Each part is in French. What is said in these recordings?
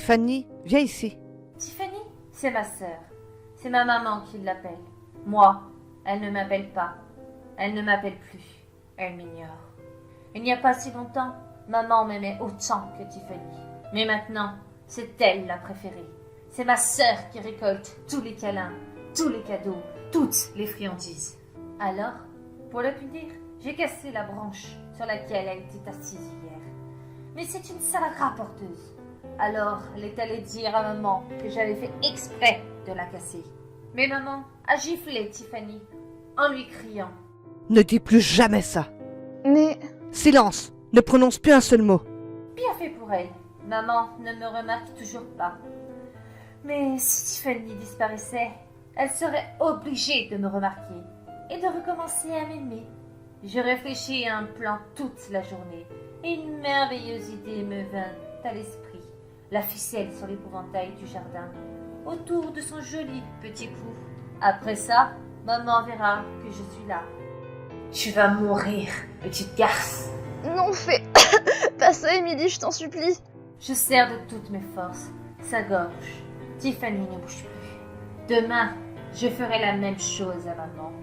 Tiffany, viens ici. Tiffany, c'est ma sœur. C'est ma maman qui l'appelle. Moi, elle ne m'appelle pas. Elle ne m'appelle plus. Elle m'ignore. Il n'y a pas si longtemps, maman m'aimait autant que Tiffany. Mais maintenant, c'est elle la préférée. C'est ma sœur qui récolte tous les câlins, tous les cadeaux, toutes les friandises. Alors, pour le punir, j'ai cassé la branche sur laquelle elle était assise hier. Mais c'est une sale rapporteuse. Alors, elle est allée dire à maman que j'avais fait exprès de la casser. Mais maman a giflé Tiffany en lui criant. Ne dis plus jamais ça. Mais... Silence, ne prononce plus un seul mot. Bien fait pour elle. Maman ne me remarque toujours pas. Mais si Tiffany disparaissait, elle serait obligée de me remarquer et de recommencer à m'aimer. Je réfléchis à un plan toute la journée et une merveilleuse idée me vint à l'esprit. La ficelle sur l'épouvantail du jardin, autour de son joli petit cou. Après ça, maman verra que je suis là. Tu vas mourir, petite garce. Non, fais pas ça, Émilie, je t'en supplie. Je serre de toutes mes forces sa gorge. Tiffany ne bouge plus. Demain, je ferai la même chose à maman.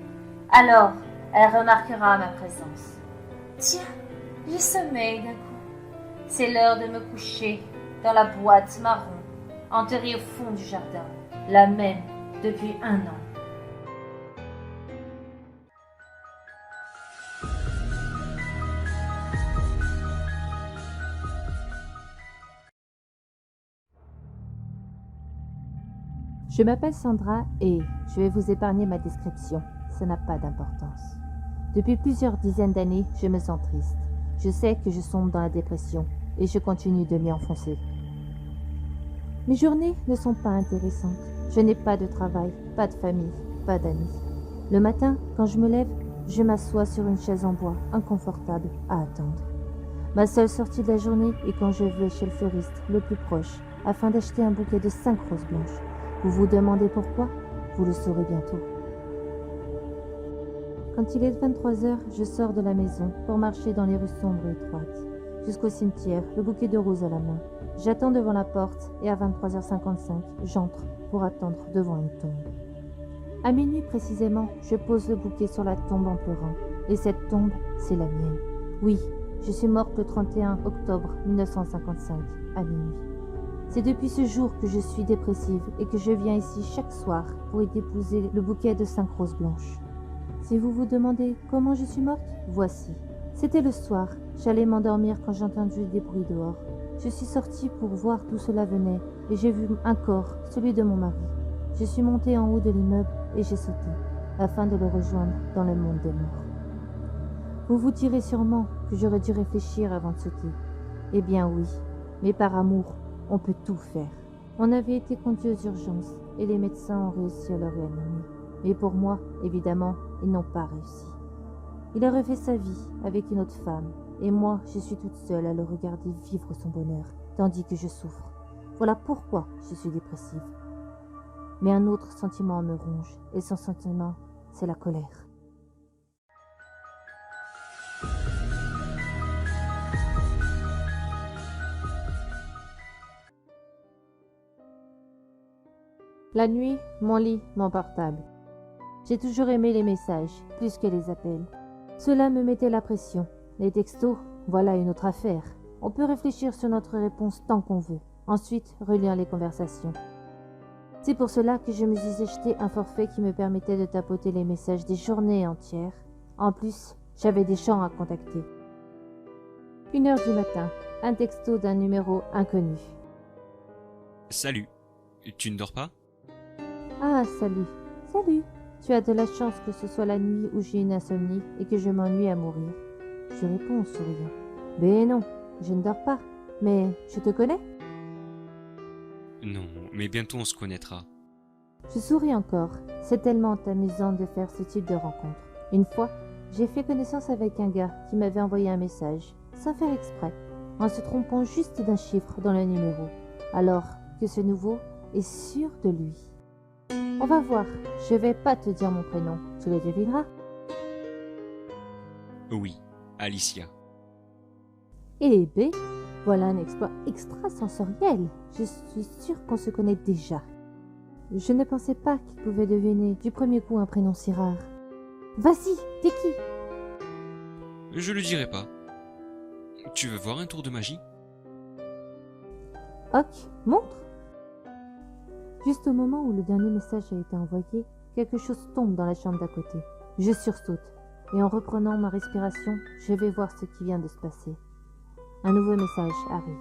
Alors, elle remarquera ma présence. Tiens, j'ai sommeil d'un coup. C'est l'heure de me coucher dans la boîte marron, enterrée au fond du jardin, la même depuis 1 an. Je m'appelle Sandra et je vais vous épargner ma description, ça n'a pas d'importance. Depuis plusieurs dizaines d'années, je me sens triste. Je sais que je sombre dans la dépression et je continue de m'y enfoncer. Mes journées ne sont pas intéressantes. Je n'ai pas de travail, pas de famille, pas d'amis. Le matin, quand je me lève, je m'assois sur une chaise en bois, inconfortable, à attendre. Ma seule sortie de la journée est quand je vais chez le fleuriste le plus proche, afin d'acheter un bouquet de 5 roses blanches. Vous vous demandez pourquoi? Vous le saurez bientôt. Quand il est 23h, je sors de la maison pour marcher dans les rues sombres et étroites, jusqu'au cimetière, le bouquet de roses à la main. J'attends devant la porte et à 23h55, j'entre pour attendre devant une tombe. À minuit précisément, je pose le bouquet sur la tombe en pleurant. Et cette tombe, c'est la mienne. Oui, je suis morte le 31 octobre 1955, à minuit. C'est depuis ce jour que je suis dépressive et que je viens ici chaque soir pour y déposer le bouquet de 5 roses blanches. Si vous vous demandez comment je suis morte, voici. C'était le soir, j'allais m'endormir quand j'ai entendu des bruits dehors. Je suis sortie pour voir d'où cela venait et j'ai vu un corps, celui de mon mari. Je suis montée en haut de l'immeuble et j'ai sauté, afin de le rejoindre dans le monde des morts. Vous vous direz sûrement que j'aurais dû réfléchir avant de sauter. Eh bien oui, mais par amour, on peut tout faire. On avait été conduit aux urgences et les médecins ont réussi à le réanimer. Mais pour moi, évidemment, ils n'ont pas réussi. Il a refait sa vie avec une autre femme et moi, je suis toute seule à le regarder vivre son bonheur, tandis que je souffre. Voilà pourquoi je suis dépressive. Mais un autre sentiment me ronge et ce sentiment, c'est la colère. La nuit, mon lit, mon portable. J'ai toujours aimé les messages, plus que les appels. Cela me mettait la pression. Les textos, voilà une autre affaire. On peut réfléchir sur notre réponse tant qu'on veut. Ensuite, relire les conversations. C'est pour cela que je me suis acheté un forfait qui me permettait de tapoter les messages des journées entières. En plus, j'avais des gens à contacter. 1h du matin, un texto d'un numéro inconnu. Salut, tu ne dors pas? Ah, salut. Salut. Tu as de la chance que ce soit la nuit où j'ai une insomnie et que je m'ennuie à mourir. Je réponds en souriant. Ben non, je ne dors pas. Mais je te connais? Non, mais bientôt on se connaîtra. Je souris encore. C'est tellement amusant de faire ce type de rencontre. Une fois, j'ai fait connaissance avec un gars qui m'avait envoyé un message, sans faire exprès, en se trompant juste d'un chiffre dans le numéro, alors que ce nouveau est sûr de lui. On va voir, je vais pas te dire mon prénom, tu le devineras. Oui, Alicia. Et B, Voilà un exploit extrasensoriel. Je suis sûre qu'on se connaît déjà. Je ne pensais pas qu'il pouvait deviner du premier coup un prénom si rare. Vas-y, t'es qui? Je le dirai pas. Tu veux voir un tour de magie? Hoc, montre. Juste au moment où le dernier message a été envoyé, quelque chose tombe dans la chambre d'à côté. Je sursaute, et en reprenant ma respiration, je vais voir ce qui vient de se passer. Un nouveau message arrive.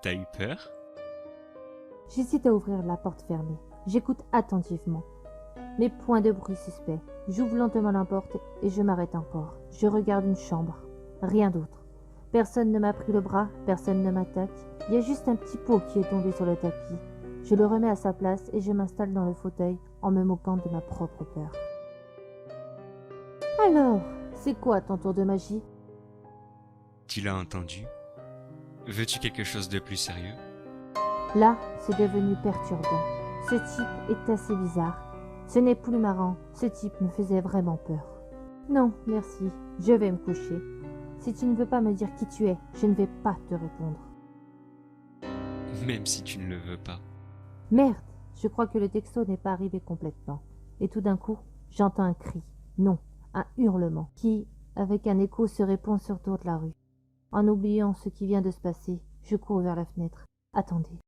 T'as eu peur? J'hésite à ouvrir la porte fermée. J'écoute attentivement. Mais point de bruit suspect. J'ouvre lentement la porte et je m'arrête encore. Je regarde une chambre. Rien d'autre. Personne ne m'a pris le bras, personne ne m'attaque. Il y a juste un petit pot qui est tombé sur le tapis. Je le remets à sa place et je m'installe dans le fauteuil en me moquant de ma propre peur. Alors, c'est quoi ton tour de magie? Tu l'as entendu? Veux-tu quelque chose de plus sérieux? Là, c'est devenu perturbant. Ce type est assez bizarre. Ce n'est plus marrant. Ce type me faisait vraiment peur. Non, merci. Je vais me coucher. Si tu ne veux pas me dire qui tu es, je ne vais pas te répondre. Même si tu ne le veux pas. Merde, je crois que le texto n'est pas arrivé complètement. Et tout d'un coup, j'entends un cri. Non, un hurlement qui, avec un écho, se répand sur toute la rue. En oubliant ce qui vient de se passer, je cours vers la fenêtre. Attendez.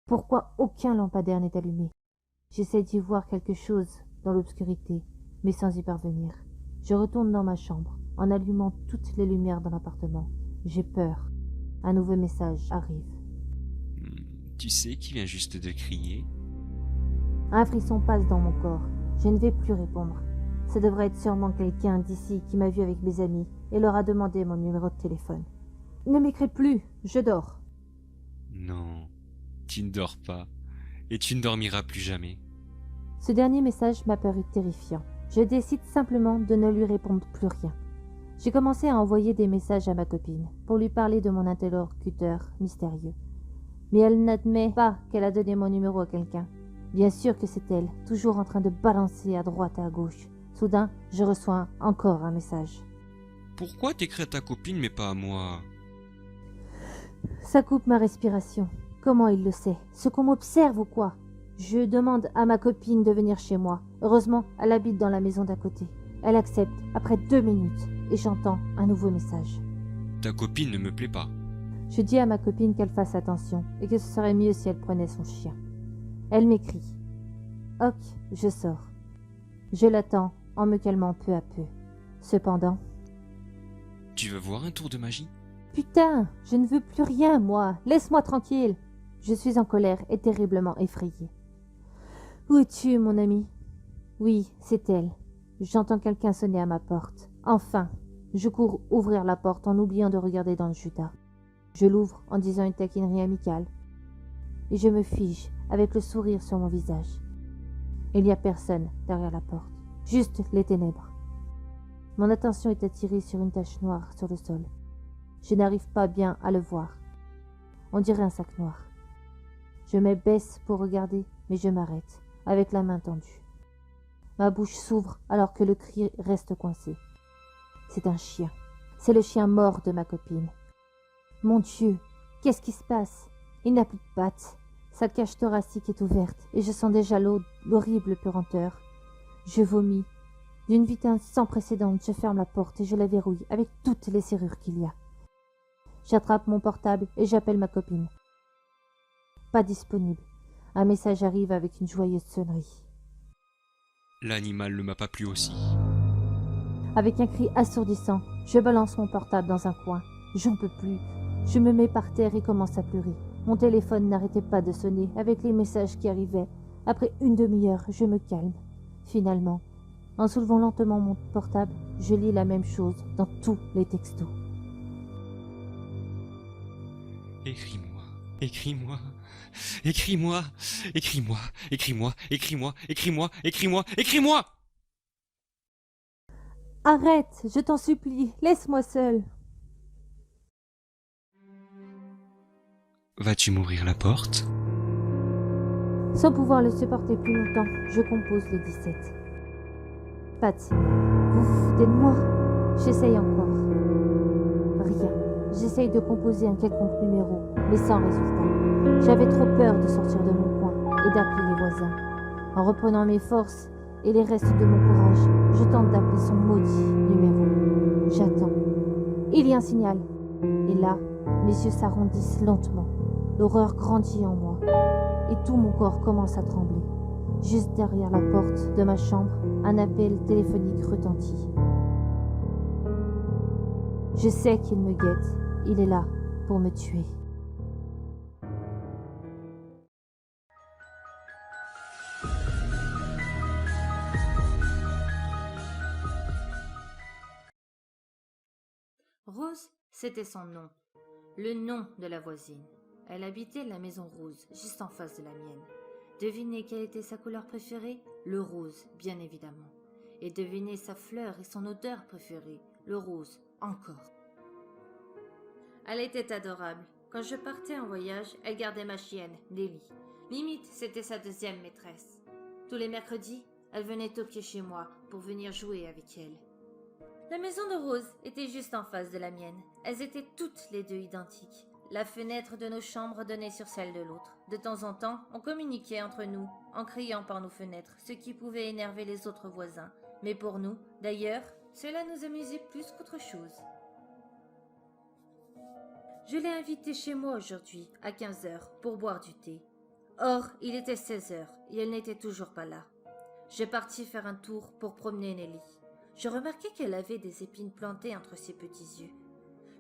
Pourquoi aucun lampadaire n'est allumé? J'essaie d'y voir quelque chose dans l'obscurité, mais sans y parvenir. Je retourne dans ma chambre, en allumant toutes les lumières dans l'appartement. J'ai peur. Un nouveau message arrive. Tu sais qui vient juste de crier? Un frisson passe dans mon corps. Je ne vais plus répondre. Ça devrait être sûrement quelqu'un d'ici qui m'a vu avec mes amis et leur a demandé mon numéro de téléphone. Ne m'écris plus, je dors. Non, tu ne dors pas. Et tu ne dormiras plus jamais. Ce dernier message m'a paru terrifiant. Je décide simplement de ne lui répondre plus rien. J'ai commencé à envoyer des messages à ma copine pour lui parler de mon interlocuteur mystérieux. Mais elle n'admet pas qu'elle a donné mon numéro à quelqu'un. Bien sûr que c'est elle, toujours en train de balancer à droite et à gauche. Soudain, je reçois encore un message. Pourquoi t'écris à ta copine mais pas à moi? Ça coupe ma respiration. Comment il le sait? Ce qu'on m'observe ou quoi? Je demande à ma copine de venir chez moi. Heureusement, elle habite dans la maison d'à côté. Elle accepte après 2 minutes et j'entends un nouveau message. Ta copine ne me plaît pas. Je dis à ma copine qu'elle fasse attention et que ce serait mieux si elle prenait son chien. Elle m'écrit. Ok, je sors. Je l'attends en me calmant peu à peu. Cependant... Tu veux voir un tour de magie? Putain, je ne veux plus rien, moi. Laisse-moi tranquille. Je suis en colère et terriblement effrayée. Où es-tu, mon ami? Oui, c'est elle. J'entends quelqu'un sonner à ma porte. Enfin, je cours ouvrir la porte en oubliant de regarder dans le Judas. Je l'ouvre en disant une taquinerie amicale. Et je me fige avec le sourire sur mon visage. Il n'y a personne derrière la porte, juste les ténèbres. Mon attention est attirée sur une tache noire sur le sol. Je n'arrive pas bien à le voir. On dirait un sac noir. Je me baisse pour regarder, mais je m'arrête, avec la main tendue. Ma bouche s'ouvre alors que le cri reste coincé. C'est un chien. C'est le chien mort de ma copine. Mon Dieu, qu'est-ce qui se passe? Il n'a plus de pattes. Sa cage thoracique est ouverte et je sens déjà l'horrible puanteur. Je vomis. D'une vitesse sans précédent, je ferme la porte et je la verrouille avec toutes les serrures qu'il y a. J'attrape mon portable et j'appelle ma copine. Pas disponible. Un message arrive avec une joyeuse sonnerie. L'animal ne m'a pas plu aussi. Avec un cri assourdissant, je balance mon portable dans un coin. J'en peux plus. Je me mets par terre et commence à pleurer. Mon téléphone n'arrêtait pas de sonner avec les messages qui arrivaient. Après une demi-heure, je me calme. Finalement, en soulevant lentement mon portable, je lis la même chose dans tous les textos. Écris-moi, écris-moi, écris-moi, écris-moi, écris-moi, écris-moi, écris-moi, écris-moi, écris-moi! Arrête, je t'en supplie, laisse-moi seule. Vas-tu m'ouvrir la porte? Sans pouvoir le supporter plus longtemps, je compose le 17. Pas de signal. Vous vous foutez de moi? J'essaye encore. Rien. J'essaye de composer un quelconque numéro, mais sans résultat. J'avais trop peur de sortir de mon coin et d'appeler les voisins. En reprenant mes forces et les restes de mon courage, je tente d'appeler son maudit numéro. J'attends. Il y a un signal. Et là, mes yeux s'arrondissent lentement. L'horreur grandit en moi. Et tout mon corps commence à trembler. Juste derrière la porte de ma chambre, un appel téléphonique retentit. Je sais qu'il me guette. Il est là pour me tuer. Rose, c'était son nom. Le nom de la voisine. Elle habitait la maison rose, juste en face de la mienne. Devinez quelle était sa couleur préférée? Le rose, bien évidemment. Et devinez sa fleur et son odeur préférée? Le rose, encore. Elle était adorable. Quand je partais en voyage, elle gardait ma chienne, Nelly. Limite, c'était sa deuxième maîtresse. Tous les mercredis, elle venait toquer chez moi pour venir jouer avec elle. La maison de Rose était juste en face de la mienne. Elles étaient toutes les deux identiques. La fenêtre de nos chambres donnait sur celle de l'autre. De temps en temps, on communiquait entre nous, en criant par nos fenêtres, ce qui pouvait énerver les autres voisins. Mais pour nous, d'ailleurs, cela nous amusait plus qu'autre chose. Je l'ai invitée chez moi aujourd'hui, à 15h, pour boire du thé. Or, il était 16h, et elle n'était toujours pas là. J'ai parti faire un tour pour promener Nelly. Je remarquai qu'elle avait des épines plantées entre ses petits yeux.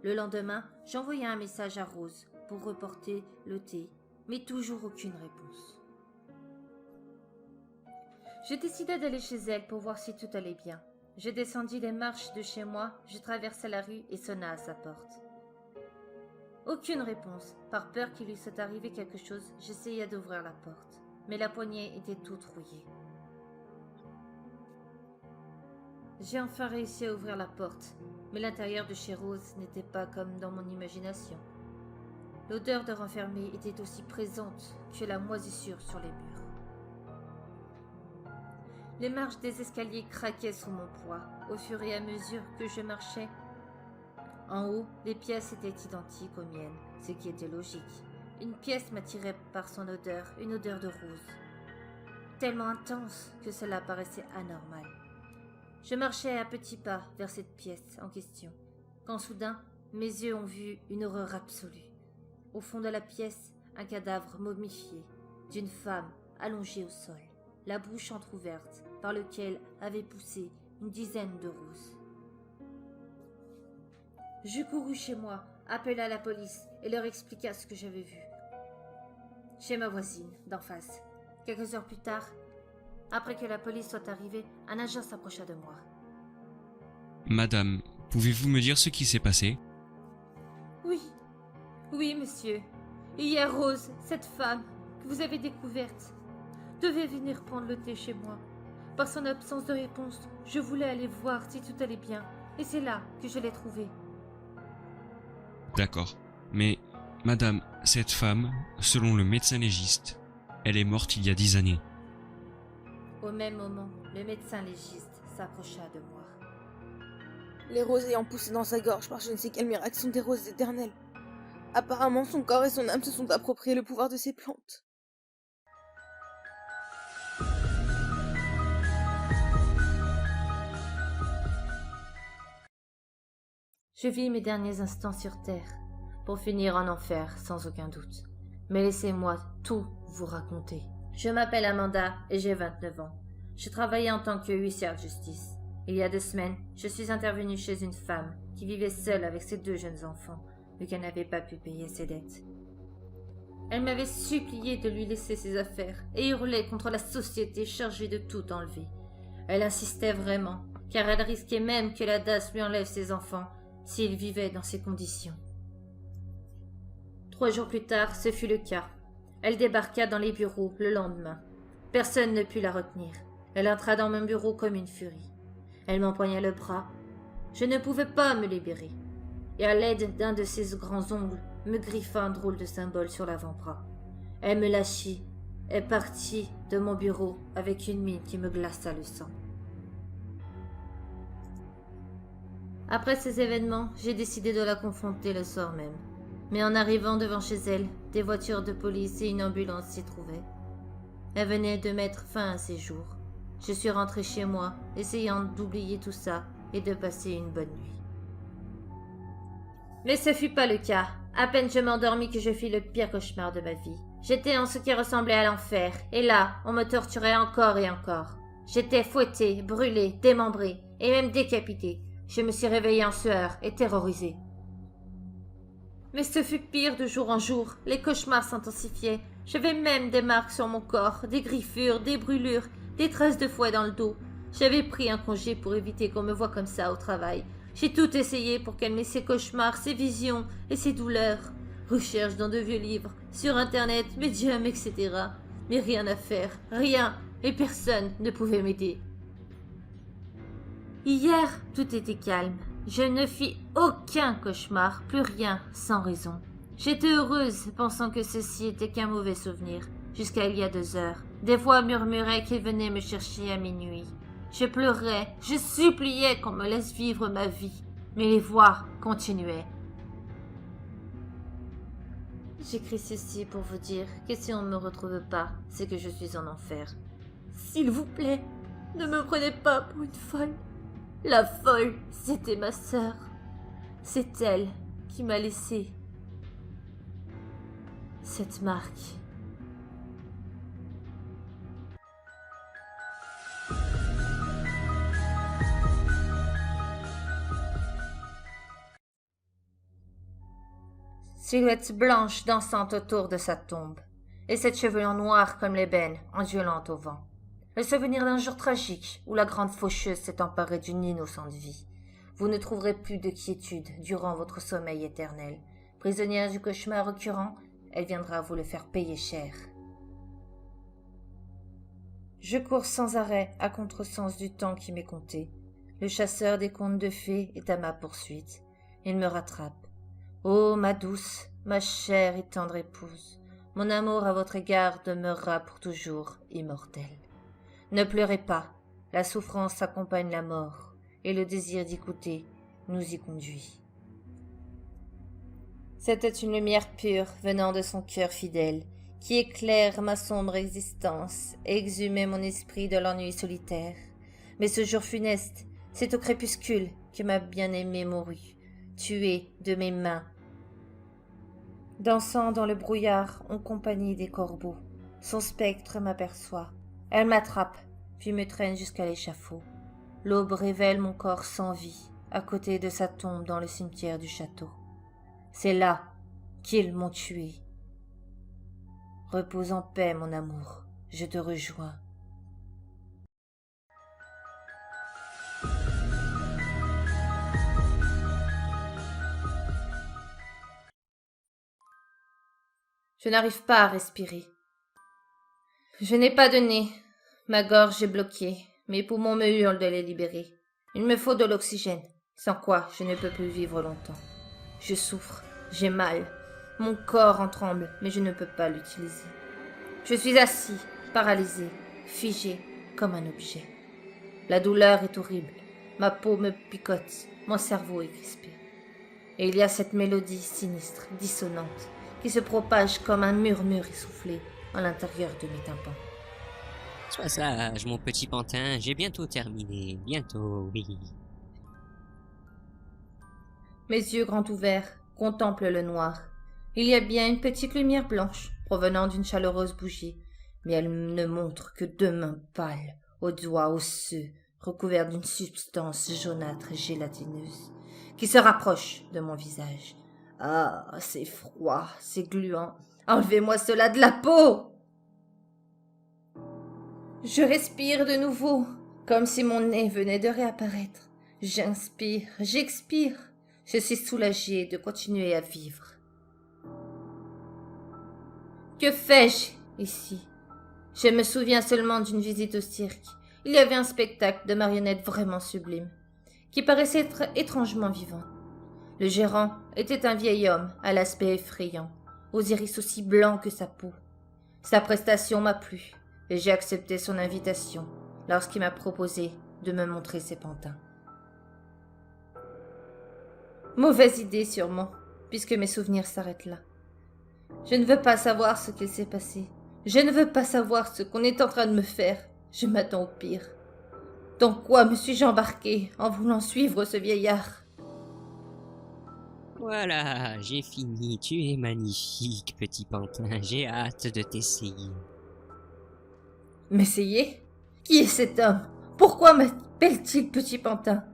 Le lendemain, j'envoyai un message à Rose pour reporter le thé, mais toujours aucune réponse. Je décidai d'aller chez elle pour voir si tout allait bien. Je descendis les marches de chez moi, je traversai la rue et sonna à sa porte. Aucune réponse. Par peur qu'il lui soit arrivé quelque chose, j'essayai d'ouvrir la porte, mais la poignée était toute rouillée. J'ai enfin réussi à ouvrir la porte, mais l'intérieur de chez Rose n'était pas comme dans mon imagination. L'odeur de renfermé était aussi présente que la moisissure sur les murs. Les marches des escaliers craquaient sous mon poids au fur et à mesure que je marchais. En haut, les pièces étaient identiques aux miennes, ce qui était logique. Une pièce m'attirait par son odeur, une odeur de rose, tellement intense que cela paraissait anormal. Je marchais à petits pas vers cette pièce en question, quand soudain, mes yeux ont vu une horreur absolue. Au fond de la pièce, un cadavre momifié d'une femme allongée au sol, la bouche entr'ouverte, par lequel avait poussé une dizaine de roses. Je courus chez moi, appela la police et leur expliqua ce que j'avais vu. Chez ma voisine, d'en face. Quelques heures plus tard, après que la police soit arrivée, un agent s'approcha de moi. Madame, pouvez-vous me dire ce qui s'est passé? Oui, monsieur. Hier, Rose, cette femme que vous avez découverte, devait venir prendre le thé chez moi. Par son absence de réponse, je voulais aller voir si tout allait bien, et c'est là que je l'ai trouvée. D'accord. Mais, madame, cette femme, selon le médecin légiste, elle est morte il y a 10 années. Au même moment, le médecin légiste s'approcha de moi. Les roses ayant poussé dans sa gorge par je ne sais quelle miracle des roses éternelles. Apparemment, son corps et son âme se sont appropriés le pouvoir de ces plantes. Je vis mes derniers instants sur Terre, pour finir en enfer, sans aucun doute. Mais laissez-moi tout vous raconter. Je m'appelle Amanda et j'ai 29 ans. Je travaillais en tant que huissière de justice. Il y a 2 semaines, je suis intervenue chez une femme qui vivait seule avec ses 2 jeunes enfants, vu qu'elle n'avait pas pu payer ses dettes. Elle m'avait supplié de lui laisser ses affaires et hurlait contre la société chargée de tout enlever. Elle insistait vraiment, car elle risquait même que la DAS lui enlève ses enfants s'il vivait dans ces conditions. 3 jours plus tard, ce fut le cas. Elle débarqua dans les bureaux le lendemain. Personne ne put la retenir. Elle entra dans mon bureau comme une furie. Elle m'empoigna le bras. Je ne pouvais pas me libérer. Et à l'aide d'un de ses grands ongles, me griffa un drôle de symbole sur l'avant-bras. Elle me lâchit et partit de mon bureau avec une mine qui me glaça le sang. Après ces événements, j'ai décidé de la confronter le soir même. Mais en arrivant devant chez elle, des voitures de police et une ambulance s'y trouvaient. Elle venait de mettre fin à ses jours. Je suis rentrée chez moi, essayant d'oublier tout ça et de passer une bonne nuit. Mais ce fut pas le cas. À peine je m'endormis que je fis le pire cauchemar de ma vie. J'étais en ce qui ressemblait à l'enfer, et là, on me torturait encore et encore. J'étais fouettée, brûlée, démembrée, et même décapitée. Je me suis réveillée en sueur et terrorisée. Mais ce fut pire de jour en jour. Les cauchemars s'intensifiaient. J'avais même des marques sur mon corps, des griffures, des brûlures, des traces de fouet dans le dos. J'avais pris un congé pour éviter qu'on me voie comme ça au travail. J'ai tout essayé pour calmer ces cauchemars, ces visions et ces douleurs. Recherche dans de vieux livres, sur internet, médium, etc. Mais rien à faire, rien, et personne ne pouvait m'aider. Hier, tout était calme. Je ne fis aucun cauchemar, plus rien, sans raison. J'étais heureuse, pensant que ceci était qu'un mauvais souvenir, jusqu'à il y a 2 heures. Des voix murmuraient qu'ils venaient me chercher à minuit. Je pleurais, je suppliais qu'on me laisse vivre ma vie, mais les voix continuaient. J'écris ceci pour vous dire que si on ne me retrouve pas, c'est que je suis en enfer. S'il vous plaît, ne me prenez pas pour une folle. La folle, c'était ma sœur. C'est elle qui m'a laissé cette marque. Silhouette blanche dansant autour de sa tombe, et cette chevelure noire comme l'ébène, ondulante au vent. Le souvenir d'un jour tragique où la grande faucheuse s'est emparée d'une innocente vie. Vous ne trouverez plus de quiétude durant votre sommeil éternel. Prisonnière du cauchemar récurrent, elle viendra vous le faire payer cher. Je cours sans arrêt à contresens du temps qui m'est compté. Le chasseur des contes de fées est à ma poursuite. Il me rattrape. Ô ma douce, ma chère et tendre épouse, mon amour à votre égard demeurera pour toujours immortel. Ne pleurez pas, la souffrance accompagne la mort, et le désir d'écouter nous y conduit. C'était une lumière pure venant de son cœur fidèle, qui éclaire ma sombre existence et exhumait mon esprit de l'ennui solitaire. Mais ce jour funeste, c'est au crépuscule que ma bien-aimée mourut, tuée de mes mains. Dansant dans le brouillard en compagnie des corbeaux, son spectre m'aperçoit. Elle m'attrape, puis me traîne jusqu'à l'échafaud. L'aube révèle mon corps sans vie, à côté de sa tombe dans le cimetière du château. C'est là qu'ils m'ont tué. Repose en paix, mon amour, je te rejoins. Je n'arrive pas à respirer. Je n'ai pas de nez. Ma gorge est bloquée. Mes poumons me hurlent de les libérer. Il me faut de l'oxygène, sans quoi je ne peux plus vivre longtemps. Je souffre, j'ai mal. Mon corps en tremble, mais je ne peux pas l'utiliser. Je suis assis, paralysé, figé, comme un objet. La douleur est horrible. Ma peau me picote, mon cerveau est crispé. Et il y a cette mélodie sinistre, dissonante, qui se propage comme un murmure essoufflé à l'intérieur de mes tympans. Sois sage, mon petit pantin, j'ai bientôt terminé. Bientôt, oui. Mes yeux grands ouverts contemplent le noir. Il y a bien une petite lumière blanche provenant d'une chaleureuse bougie, mais elle ne montre que 2 mains pâles, aux doigts osseux, recouverts d'une substance jaunâtre et gélatineuse, qui se rapproche de mon visage. Ah, c'est froid, c'est gluant. Enlevez-moi cela de la peau! Je respire de nouveau, comme si mon nez venait de réapparaître. J'inspire, j'expire. Je suis soulagée de continuer à vivre. Que fais-je ici? Je me souviens seulement d'une visite au cirque. Il y avait un spectacle de marionnettes vraiment sublime, qui paraissait être étrangement vivant. Le gérant était un vieil homme à l'aspect effrayant, aux iris aussi blancs que sa peau. Sa prestation m'a plu, et j'ai accepté son invitation lorsqu'il m'a proposé de me montrer ses pantins. Mauvaise idée sûrement, puisque mes souvenirs s'arrêtent là. Je ne veux pas savoir ce qu'il s'est passé. Je ne veux pas savoir ce qu'on est en train de me faire. Je m'attends au pire. Dans quoi me suis-je embarqué en voulant suivre ce vieillard? Voilà, j'ai fini. Tu es magnifique, petit pantin. J'ai hâte de t'essayer. M'essayer? Qui est cet homme? Pourquoi m'appelle-t-il petit pantin?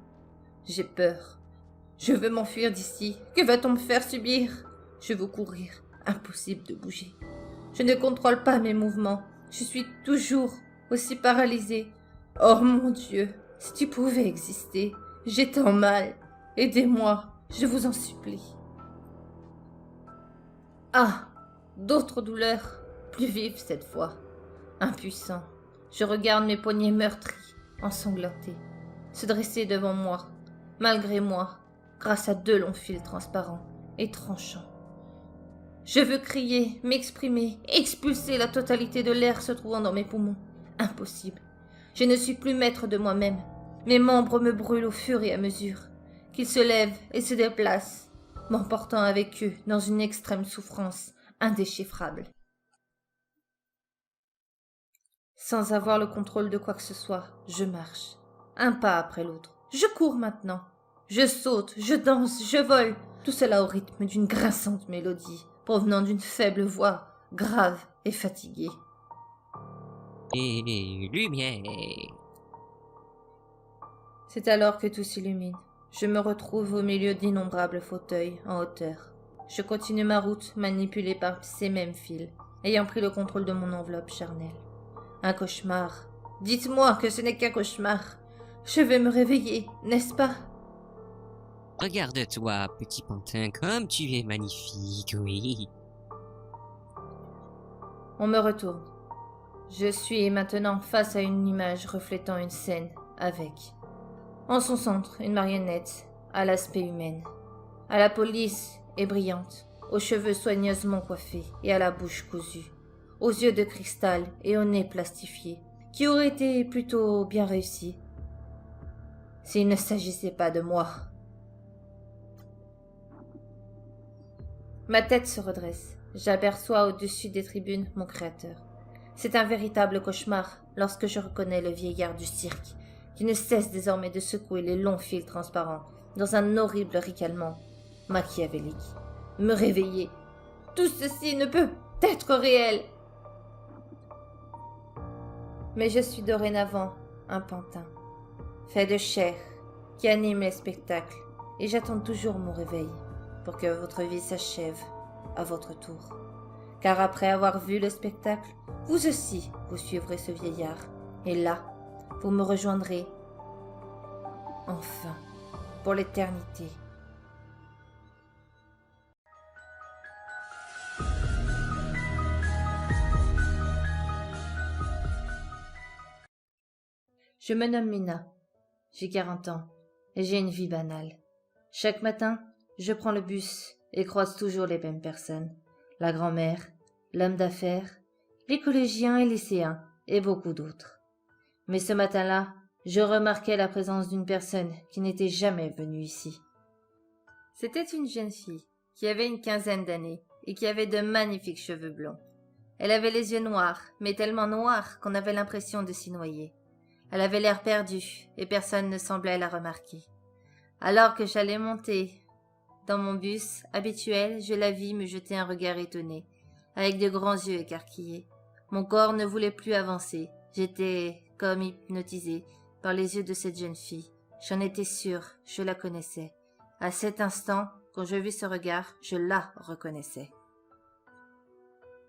J'ai peur. Je veux m'enfuir d'ici. Que va-t-on me faire subir? Je veux courir. Impossible de bouger. Je ne contrôle pas mes mouvements. Je suis toujours aussi paralysée. Oh mon Dieu, si tu pouvais exister, j'ai tant mal. Aidez-moi, je vous en supplie. Ah, d'autres douleurs, plus vives cette fois. Impuissant, je regarde mes poignets meurtris, ensanglantés, se dresser devant moi, malgré moi, grâce à 2 longs fils transparents et tranchants. Je veux crier, m'exprimer, expulser la totalité de l'air se trouvant dans mes poumons. Impossible. Je ne suis plus maître de moi-même. Mes membres me brûlent au fur et à mesure qu'ils se lèvent et se déplacent, m'emportant avec eux dans une extrême souffrance indéchiffrable. Sans avoir le contrôle de quoi que ce soit, je marche, un pas après l'autre. Je cours maintenant. Je saute, je danse, je vole, tout cela au rythme d'une grinçante mélodie, provenant d'une faible voix, grave et fatiguée. Et lumière. C'est alors que tout s'illumine. Je me retrouve au milieu d'innombrables fauteuils en hauteur. Je continue ma route, manipulée par ces mêmes fils, ayant pris le contrôle de mon enveloppe charnelle. Un cauchemar. Dites-moi que ce n'est qu'un cauchemar. Je vais me réveiller, n'est-ce pas? Regarde-toi, petit pantin, comme tu es magnifique, oui. On me retourne. Je suis maintenant face à une image reflétant une scène avec, en son centre, une marionnette à l'aspect humain, à la peau lisse et brillante, aux cheveux soigneusement coiffés et à la bouche cousue, aux yeux de cristal et au nez plastifié, qui aurait été plutôt bien réussi s'il ne s'agissait pas de moi. Ma tête se redresse. J'aperçois au-dessus des tribunes mon créateur. C'est un véritable cauchemar lorsque je reconnais le vieillard du cirque, qui ne cesse désormais de secouer les longs fils transparents dans un horrible ricanement machiavélique. Me réveiller. Tout ceci ne peut être réel. Mais je suis dorénavant un pantin, fait de chair, qui anime les spectacles, et j'attends toujours mon réveil pour que votre vie s'achève à votre tour. Car après avoir vu le spectacle, vous aussi, vous suivrez ce vieillard. Et là, vous me rejoindrez, enfin, pour l'éternité. Je me nomme Mina. J'ai 40 ans et j'ai une vie banale. Chaque matin, je prends le bus et croise toujours les mêmes personnes. La grand-mère, l'homme d'affaires, les collégiens et lycéens, et beaucoup d'autres. Mais ce matin-là, je remarquai la présence d'une personne qui n'était jamais venue ici. C'était une jeune fille qui avait une 15aine d'années et qui avait de magnifiques cheveux blonds. Elle avait les yeux noirs, mais tellement noirs qu'on avait l'impression de s'y noyer. Elle avait l'air perdue et personne ne semblait la remarquer. Alors que j'allais monter dans mon bus habituel, je la vis me jeter un regard étonné, avec de grands yeux écarquillés. Mon corps ne voulait plus avancer. J'étais comme hypnotisée par les yeux de cette jeune fille. J'en étais sûre, je la connaissais. À cet instant, quand je vis ce regard, je la reconnaissais.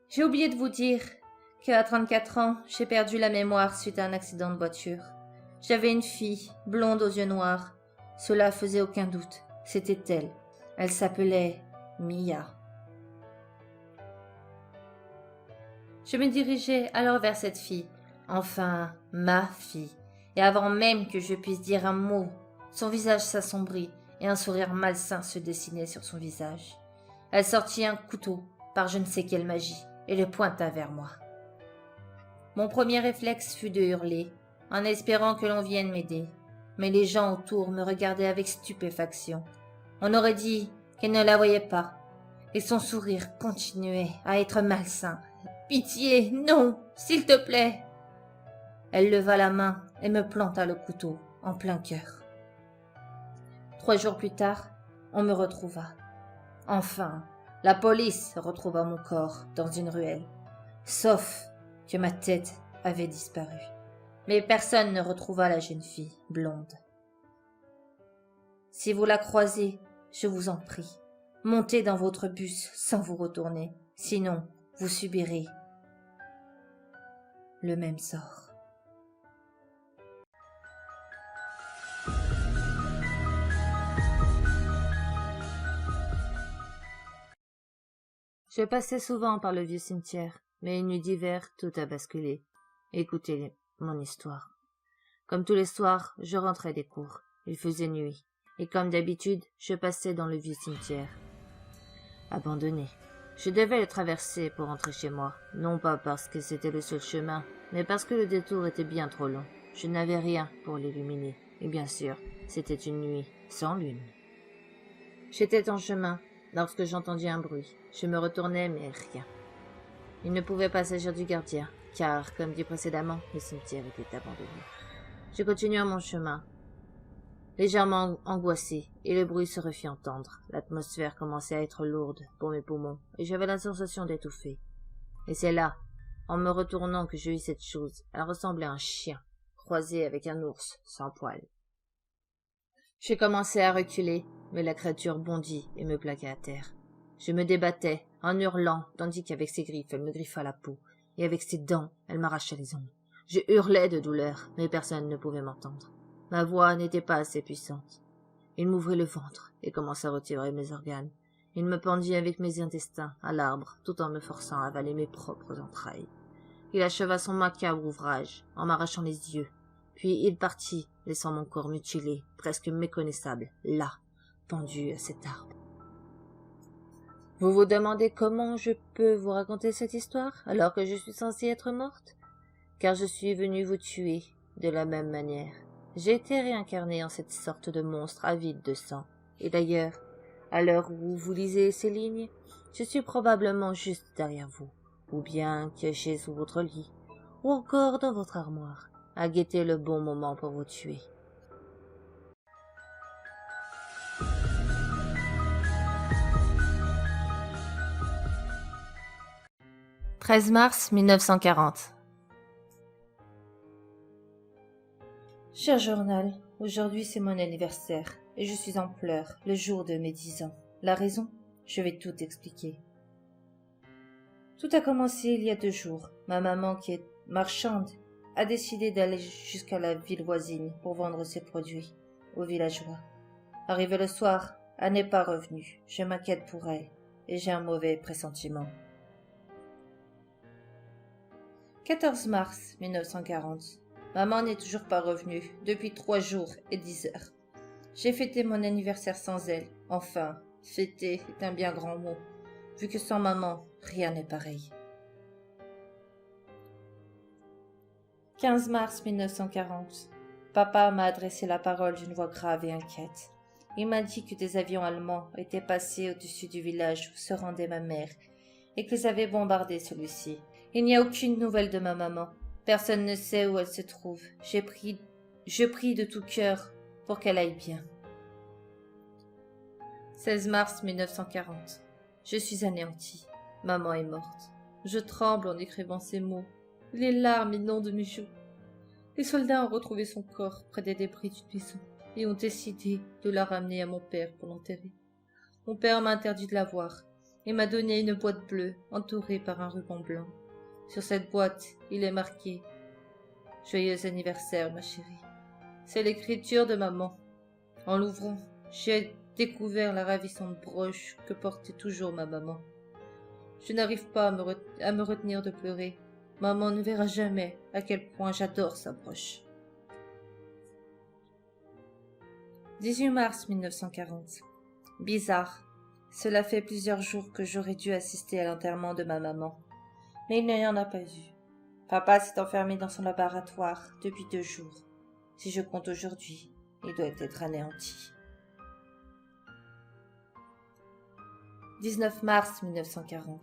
J'ai oublié de vous dire qu'à 34 ans, j'ai perdu la mémoire suite à un accident de voiture. J'avais une fille, blonde aux yeux noirs. Cela faisait aucun doute. C'était elle. Elle s'appelait Mia. Je me dirigeais alors vers cette fille, enfin ma fille, et avant même que je puisse dire un mot, son visage s'assombrit et un sourire malsain se dessinait sur son visage. Elle sortit un couteau par je ne sais quelle magie et le pointa vers moi. Mon premier réflexe fut de hurler, en espérant que l'on vienne m'aider, mais les gens autour me regardaient avec stupéfaction. On aurait dit qu'elle ne la voyait pas. Et son sourire continuait à être malsain. Pitié, non, s'il te plaît. Elle leva la main et me planta le couteau en plein cœur. 3 jours plus tard, on me retrouva. Enfin, la police retrouva mon corps dans une ruelle. Sauf que ma tête avait disparu. Mais personne ne retrouva la jeune fille blonde. Si vous la croisez, je vous en prie, montez dans votre bus sans vous retourner. Sinon, vous subirez le même sort. Je passais souvent par le vieux cimetière, mais une nuit d'hiver, tout a basculé. Écoutez mon histoire. Comme tous les soirs, je rentrais des cours. Il faisait nuit, et comme d'habitude, je passais dans le vieux cimetière. Abandonné. Je devais le traverser pour rentrer chez moi, non pas parce que c'était le seul chemin, mais parce que le détour était bien trop long. Je n'avais rien pour l'illuminer, et bien sûr, c'était une nuit sans lune. J'étais en chemin lorsque j'entendis un bruit. Je me retournai, mais rien. Il ne pouvait pas s'agir du gardien, car, comme dit précédemment, le cimetière était abandonné. Je continuai mon chemin, légèrement angoissé, et le bruit se refit entendre. L'atmosphère commençait à être lourde pour mes poumons, et j'avais la sensation d'étouffer. Et c'est là, en me retournant, que je vis cette chose. Elle ressemblait à un chien, croisé avec un ours sans poils. Je commençai à reculer, mais la créature bondit et me plaqua à terre. Je me débattais, en hurlant, tandis qu'avec ses griffes, elle me griffa la peau, et avec ses dents, elle m'arracha les ongles. Je hurlais de douleur, mais personne ne pouvait m'entendre. Ma voix n'était pas assez puissante. Il m'ouvrit le ventre et commença à retirer mes organes. Il me pendit avec mes intestins à l'arbre, tout en me forçant à avaler mes propres entrailles. Il acheva son macabre ouvrage, en m'arrachant les yeux. Puis il partit, laissant mon corps mutilé, presque méconnaissable, là, pendu à cet arbre. Vous vous demandez comment je peux vous raconter cette histoire, alors que je suis censée être morte? Car je suis venue vous tuer de la même manière. J'ai été réincarnée en cette sorte de monstre avide de sang. Et d'ailleurs, à l'heure où vous lisez ces lignes, je suis probablement juste derrière vous, ou bien caché sous votre lit, ou encore dans votre armoire, à guetter le bon moment pour vous tuer. « 13 mars 1940. Cher journal, aujourd'hui c'est mon anniversaire et je suis en pleurs le jour de mes 10 ans. La raison? Je vais tout expliquer. Tout a commencé il y a 2 jours. Ma maman, qui est marchande, a décidé d'aller jusqu'à la ville voisine pour vendre ses produits aux villageois. Arrivé le soir, elle n'est pas revenue. Je m'inquiète pour elle et j'ai un mauvais pressentiment. 14 mars 1940. Maman n'est toujours pas revenue, depuis 3 jours et 10 heures. J'ai fêté mon anniversaire sans elle. Enfin, fêter est un bien grand mot, vu que sans maman, rien n'est pareil. 15 mars 1940. Papa m'a adressé la parole d'une voix grave et inquiète. Il m'a dit que des avions allemands étaient passés au-dessus du village où se rendait ma mère et qu'ils avaient bombardé celui-ci. Il n'y a aucune nouvelle de ma maman. Personne ne sait où elle se trouve. Je prie de tout cœur pour qu'elle aille bien. 16 mars 1940. Je suis anéantie. Maman est morte. Je tremble en écrivant ces mots. Les larmes inondent de mes joues. Les soldats ont retrouvé son corps près des débris d'une maison et ont décidé de la ramener à mon père pour l'enterrer. Mon père m'a interdit de la voir et m'a donné une boîte bleue entourée par un ruban blanc. Sur cette boîte, il est marqué « Joyeux anniversaire, ma chérie ». C'est l'écriture de maman. En l'ouvrant, j'ai découvert la ravissante broche que portait toujours ma maman. Je n'arrive pas à me retenir de pleurer. Maman ne verra jamais à quel point j'adore sa broche. 18 mars 1940. Bizarre. Cela fait plusieurs jours que j'aurais dû assister à l'enterrement de ma maman. Mais il n'y en a pas eu. Papa s'est enfermé dans son laboratoire depuis 2 jours. Si je compte aujourd'hui, il doit être anéanti. 19 mars 1940.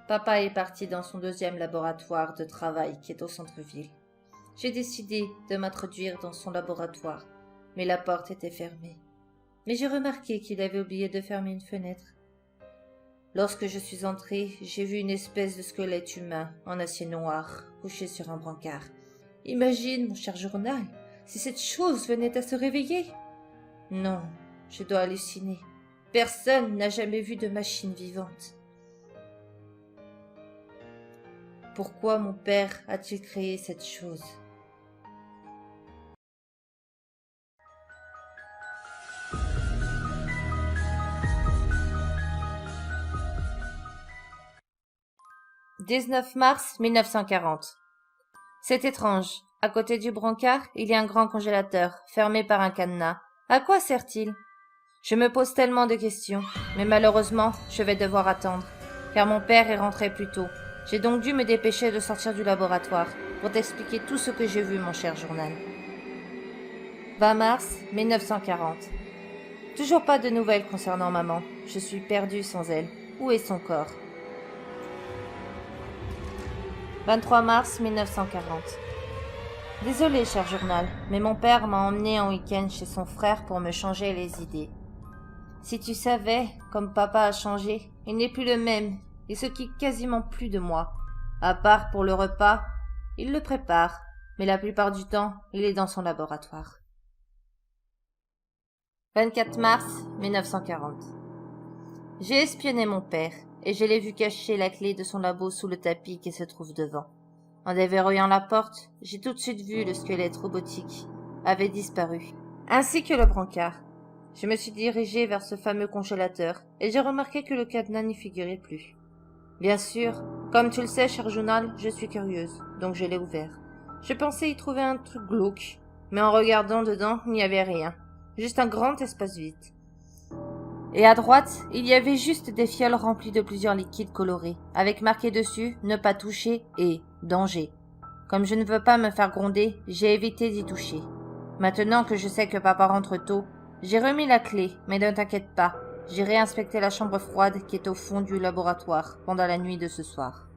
Papa est parti dans son deuxième laboratoire de travail qui est au centre-ville. J'ai décidé de m'introduire dans son laboratoire, mais la porte était fermée. Mais j'ai remarqué qu'il avait oublié de fermer une fenêtre. Lorsque je suis entrée, j'ai vu une espèce de squelette humain en acier noir, couché sur un brancard. Imagine, mon cher journal, si cette chose venait à se réveiller. Non, je dois halluciner. Personne n'a jamais vu de machine vivante. Pourquoi mon père a-t-il créé cette chose? « 19 mars 1940. C'est étrange. À côté du brancard, il y a un grand congélateur, fermé par un cadenas. À quoi sert-il? Je me pose tellement de questions, mais malheureusement, je vais devoir attendre, car mon père est rentré plus tôt. J'ai donc dû me dépêcher de sortir du laboratoire pour t'expliquer tout ce que j'ai vu, mon cher journal. 20 mars 1940. Toujours pas de nouvelles concernant maman. Je suis perdue sans elle. Où est son corps? 23 mars 1940. Désolé, cher journal, mais mon père m'a emmené en week-end chez son frère pour me changer les idées. Si tu savais, comme papa a changé, il n'est plus le même. Il s'occupe quasiment plus de moi. À part pour le repas, il le prépare, mais la plupart du temps, il est dans son laboratoire. 24 mars 1940. J'ai espionné mon père, et je l'ai vu cacher la clé de son labo sous le tapis qui se trouve devant. En déverrouillant la porte, j'ai tout de suite vu le squelette robotique avait disparu, ainsi que le brancard. Je me suis dirigé vers ce fameux congélateur, et j'ai remarqué que le cadenas n'y figurait plus. Bien sûr, comme tu le sais, cher journal, je suis curieuse, donc je l'ai ouvert. Je pensais y trouver un truc glauque, mais en regardant dedans, il n'y avait rien. Juste un grand espace vide. Et à droite, il y avait juste des fioles remplies de plusieurs liquides colorés, avec marqué dessus « Ne pas toucher » et « Danger ». Comme je ne veux pas me faire gronder, j'ai évité d'y toucher. Maintenant que je sais que papa rentre tôt, j'ai remis la clé, mais ne t'inquiète pas, j'ai réinspecté la chambre froide qui est au fond du laboratoire pendant la nuit de ce soir.